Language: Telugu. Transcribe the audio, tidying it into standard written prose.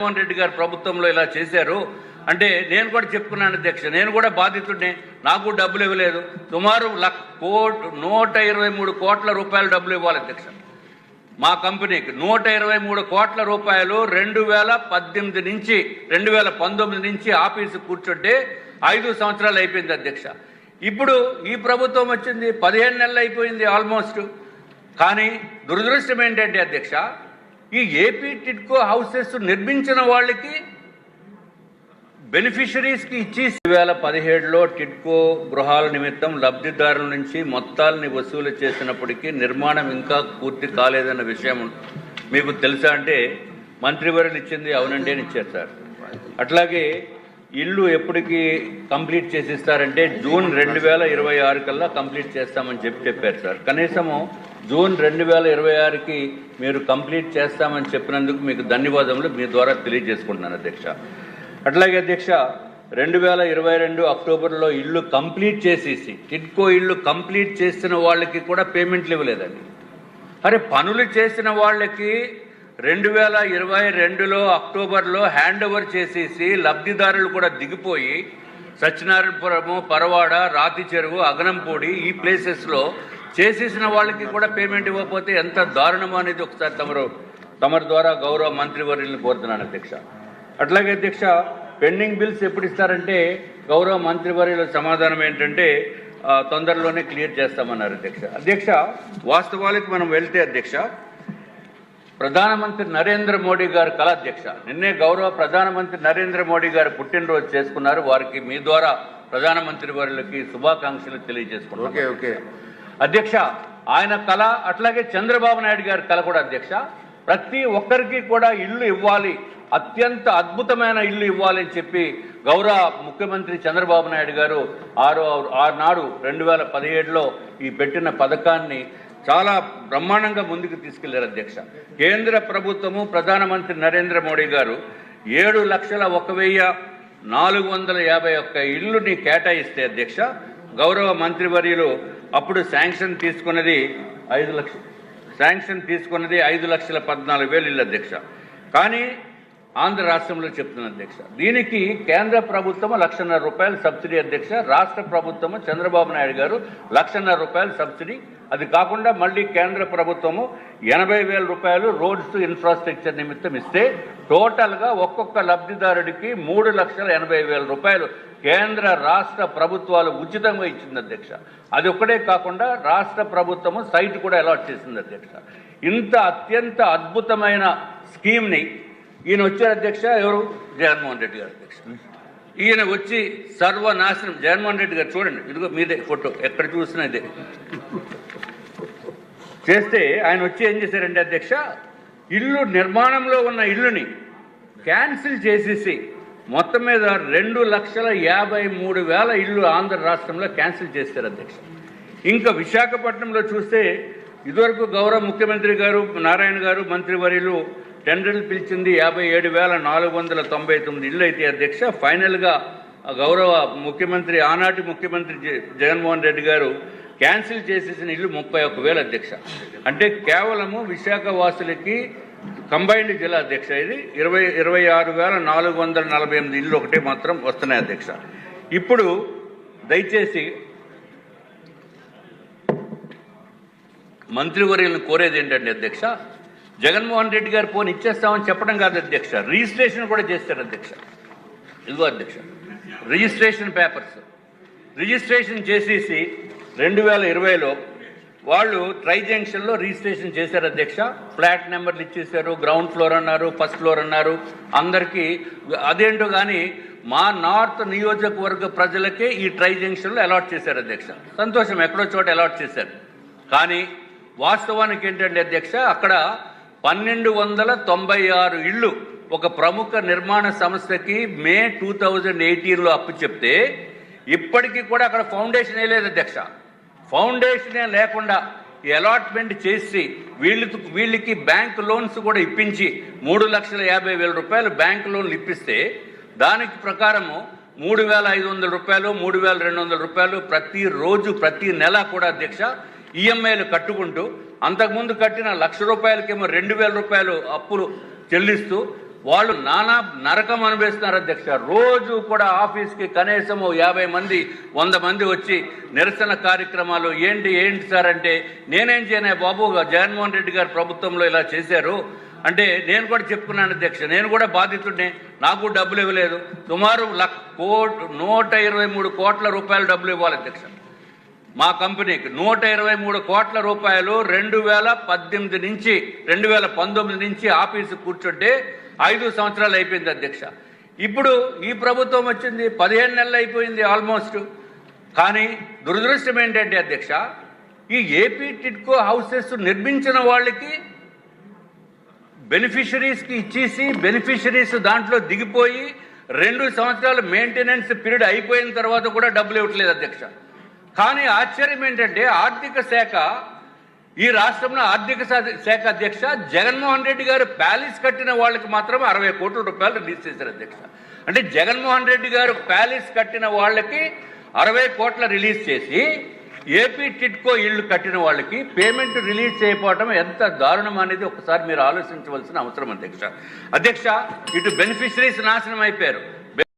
జగన్మోహన్ రెడ్డి గారి ప్రభుత్వంలో ఇలా చేశారు అంటే నేను కూడా చెప్పుకున్నాను అధ్యక్ష, నేను కూడా బాధితుడినే, నాకు డబ్బులు ఇవ్వలేదు. సుమారు 123 కోట్ల రూపాయలు డబ్బులు ఇవ్వాలి అధ్యక్ష. మా కంపెనీకి 123 కోట్ల రూపాయలు 2018 నుంచి 2019 నుంచి ఆఫీసు కూర్చుంటే 5 సంవత్సరాలు అయిపోయింది అధ్యక్ష. ఇప్పుడు ఈ ప్రభుత్వం వచ్చింది 15 నెలలు అయిపోయింది ఆల్మోస్ట్. కానీ దురదృష్టం ఏంటంటే అధ్యక్ష, ఈ ఏపీ టిడ్కో హౌసెస్ నిర్మించిన వాళ్ళకి బెనిఫిషరీస్కి ఇచ్చి 2017లో టిడ్కో గృహాల నిమిత్తం లబ్ధిదారుల నుంచి మొత్తాలని వసూలు చేసినప్పటికీ నిర్మాణం ఇంకా పూర్తి కాలేదన్న విషయం మీకు తెలుసా అంటే మంత్రివర్యులు ఇచ్చింది అవునండి అని ఇచ్చారు సార్. అట్లాగే ఇల్లు ఎప్పటికి కంప్లీట్ చేసిస్తారంటే జూన్ 2026 కల్లా కంప్లీట్ చేస్తామని చెప్పారు సార్. కనీసము జూన్ 2026కి మీరు కంప్లీట్ చేస్తామని చెప్పినందుకు మీకు ధన్యవాదములు మీ ద్వారా తెలియజేసుకుంటున్నాను అధ్యక్ష. అట్లాగే అధ్యక్ష 2022 అక్టోబర్లో ఇల్లు కంప్లీట్ చేసేసి టిడ్కో ఇల్లు కంప్లీట్ చేసిన వాళ్ళకి కూడా పేమెంట్లు ఇవ్వలేదండి. అరే పనులు చేసిన వాళ్ళకి 2022లో అక్టోబర్లో హ్యాండ్ ఓవర్ చేసేసి లబ్ధిదారులు కూడా దిగిపోయి సత్యనారాయణపురము, పరవాడ, రాతి చెరువు, అగనంపూడి ఈ ప్లేసెస్లో చేసేసిన వాళ్ళకి కూడా పేమెంట్ ఇవ్వకపోతే ఎంత దారుణమో అనేది ఒకసారి తమరి ద్వారా గౌరవ మంత్రివర్యులను కోరుతున్నాను అధ్యక్ష. అట్లాగే అధ్యక్ష పెండింగ్ బిల్స్ ఎప్పుడు ఇస్తారంటే గౌరవ మంత్రివర్యుల సమాధానం ఏంటంటే తొందరలోనే క్లియర్ చేస్తామన్నారు అధ్యక్ష. అధ్యక్ష వాస్తవాలకు మనం వెళ్తే అధ్యక్ష ప్రధానమంత్రి నరేంద్ర మోడీ గారు కల అధ్యక్ష, నిన్నే గౌరవ ప్రధానమంత్రి నరేంద్ర మోడీ గారు పుట్టినరోజు చేసుకున్నారు. వారికి మీ ద్వారా ప్రధానమంత్రి వారికి శుభాకాంక్షలు తెలియజేసుకున్నారు అధ్యక్ష. ఆయన కళ అట్లాగే చంద్రబాబు నాయుడు గారి కళ కూడా అధ్యక్ష, ప్రతి ఒక్కరికి కూడా ఇల్లు ఇవ్వాలి, అత్యంత అద్భుతమైన ఇల్లు ఇవ్వాలని చెప్పి గౌరవ ముఖ్యమంత్రి చంద్రబాబు నాయుడు గారు ఆనాడు 2017లో ఈ పెట్టిన పథకాన్ని చాలా బ్రహ్మాండంగా ముందుకు తీసుకెళ్లారు అధ్యక్ష. కేంద్ర ప్రభుత్వము ప్రధానమంత్రి నరేంద్ర మోడీ గారు 7,01,451 ఇల్లుని కేటాయిస్తే అధ్యక్ష గౌరవ మంత్రివర్యులు అప్పుడు శాంక్షన్ తీసుకున్నది 5,14,000 ఇల్లు అధ్యక్ష. కానీ ఆంధ్ర రాష్ట్రంలో చెప్తున్న అధ్యక్ష, దీనికి కేంద్ర ప్రభుత్వం 1,50,000 రూపాయలు సబ్సిడీ అధ్యక్ష, రాష్ట్ర ప్రభుత్వము చంద్రబాబు నాయుడు గారు 1,50,000 రూపాయలు సబ్సిడీ. అది కాకుండా మళ్ళీ కేంద్ర ప్రభుత్వము 80,000 రూపాయలు రోడ్స్ ఇన్ఫ్రాస్ట్రక్చర్ నిమిత్తం ఇస్తే టోటల్గా ఒక్కొక్క లబ్ధిదారుడికి 3,80,000 రూపాయలు కేంద్ర రాష్ట్ర ప్రభుత్వాలు ఉచితంగా ఇచ్చింది అధ్యక్ష. అది ఒక్కడే కాకుండా రాష్ట్ర ప్రభుత్వము సైట్ కూడా అలాట్ చేసింది అధ్యక్ష. ఇంత అత్యంత అద్భుతమైన స్కీమ్ని ఈయన వచ్చారు అధ్యక్ష. ఎవరు? జగన్మోహన్ రెడ్డి గారు అధ్యక్ష. ఈయన వచ్చి సర్వనాశనం. జగన్మోహన్ రెడ్డి గారు చూడండి, ఇదిగో మీదే ఫోటో, ఎక్కడ చూసినా ఇదే చేస్తే ఆయన వచ్చి ఏం చేశారంటే అధ్యక్ష, ఇల్లు నిర్మాణంలో ఉన్న ఇల్లుని క్యాన్సిల్ చేసేసి మొత్తం మీద 2,53,000 ఇల్లు ఆంధ్ర రాష్ట్రంలో క్యాన్సిల్ చేశారు అధ్యక్ష. ఇంకా విశాఖపట్నంలో చూస్తే ఇదివరకు గౌరవ ముఖ్యమంత్రి గారు నారాయణ గారు మంత్రివర్యులు టెండర్లు పిలిచింది 57,499 ఇళ్ళు అయితే అధ్యక్ష ఫైనల్గా గౌరవ ముఖ్యమంత్రి ఆనాటి ముఖ్యమంత్రి జగన్మోహన్ రెడ్డి గారు క్యాన్సిల్ చేసేసిన ఇల్లు 31,000 అధ్యక్ష. అంటే కేవలము విశాఖ వాసులకి కంబైన్డ్ జిల్లా అధ్యక్ష ఇది 26,448 ఇళ్ళు ఒకటే మాత్రం వస్తున్నాయి అధ్యక్ష. ఇప్పుడు దయచేసి మంత్రివర్యులను కోరేది ఏంటంటే అధ్యక్ష, జగన్మోహన్ రెడ్డి గారు ఫోన్ ఇచ్చేస్తామని చెప్పడం కాదు అధ్యక్ష, రిజిస్ట్రేషన్ కూడా చేస్తారు అధ్యక్ష. ఇదిగో అధ్యక్ష రిజిస్ట్రేషన్ పేపర్స్ రిజిస్ట్రేషన్ చేసేసి 2020లో వాళ్ళు ట్రై జంక్షన్లో రిజిస్ట్రేషన్ చేశారు అధ్యక్ష. ఫ్లాట్ నెంబర్లు ఇచ్చేశారు, గ్రౌండ్ ఫ్లోర్ అన్నారు, ఫస్ట్ ఫ్లోర్ అన్నారు అందరికీ. అదేంటో కానీ మా నార్త్ నియోజకవర్గ ప్రజలకే ఈ ట్రై జంక్షన్లో అలాట్ చేశారు అధ్యక్ష. సంతోషం, ఎక్కడో చోట అలాట్ చేశారు. కానీ వాస్తవానికి ఏంటంటే అధ్యక్ష అక్కడ 1,296 ఇళ్ళు ఒక ప్రముఖ నిర్మాణ సంస్థకి మే 2018లో అప్పు చెప్తే ఇప్పటికీ కూడా అక్కడ ఫౌండేషన్ వేయలేదు అధ్యక్ష. ఫౌండేషనే లేకుండా అలాట్మెంట్ చేసి వీళ్ళకి బ్యాంక్ లోన్స్ కూడా ఇప్పించి 3,50,000 రూపాయలు బ్యాంక్ లోన్లు ఇప్పిస్తే దానికి ప్రకారము 3,500 రూపాయలు 3,200 రూపాయలు ప్రతిరోజు ప్రతి నెల కూడా అధ్యక్ష ఈఎంఐలు కట్టుకుంటూ అంతకుముందు కట్టిన 1,00,000 రూపాయలకేమో 2,000 రూపాయలు అప్పులు చెల్లిస్తూ వాళ్ళు నానా నరకం అనుభవిస్తున్నారు అధ్యక్ష. రోజు కూడా ఆఫీస్కి కనీసం 50 మంది 100 మంది వచ్చి నిరసన కార్యక్రమాలు ఏంటి సార్ అంటే, నేనేం చేయను బాబు, జగన్మోహన్ రెడ్డి గారు ప్రభుత్వంలో ఇలా చేశారు అంటే నేను కూడా చెప్పుకున్నాను అధ్యక్ష, నేను కూడా బాధితుడిని, నాకు డబ్బులు ఇవ్వలేదు. సుమారు 123 కోట్ల రూపాయలు డబ్బులు ఇవ్వాలి అధ్యక్ష. మా కంపెనీకి 123 కోట్ల రూపాయలు 2018 నుంచి 2019 నుంచి ఆఫీసు కూర్చుంటే 5 సంవత్సరాలు అయిపోయింది అధ్యక్ష. ఇప్పుడు ఈ ప్రభుత్వం వచ్చింది 15 నెలలు అయిపోయింది ఆల్మోస్ట్. కానీ దురదృష్టం ఏంటంటే అధ్యక్ష, ఈ ఏపీ టిడ్కో హౌసెస్ నిర్మించిన వాళ్ళకి బెనిఫిషరీస్కి ఇచ్చేసి బెనిఫిషరీస్ దాంట్లో దిగిపోయి 2 సంవత్సరాలు మెయింటెనెన్స్ పీరియడ్ అయిపోయిన తర్వాత కూడా డబ్బులు ఇవ్వట్లేదు అధ్యక్ష. కానీ ఆశ్చర్యం ఏంటంటే ఆర్థిక శాఖ, ఈ రాష్ట్రంలో ఆర్థిక శాఖ అధ్యక్ష జగన్మోహన్ రెడ్డి గారు ప్యాలెస్ కట్టిన వాళ్ళకి మాత్రం 60 కోట్ల రూపాయలు రిలీజ్ చేశారు అధ్యక్ష. అంటే జగన్మోహన్ రెడ్డి గారు ప్యాలెస్ కట్టిన వాళ్ళకి 60 కోట్ల రిలీజ్ చేసి ఏపీ టిడ్కో ఇళ్లు కట్టిన వాళ్ళకి పేమెంట్ రిలీజ్ చేయకపోవడం ఎంత దారుణం అనేది ఒకసారి మీరు ఆలోచించవలసిన అవసరం అధ్యక్ష. ఇటు బెనిఫిషరీస్ నాశనం అయిపోయారు,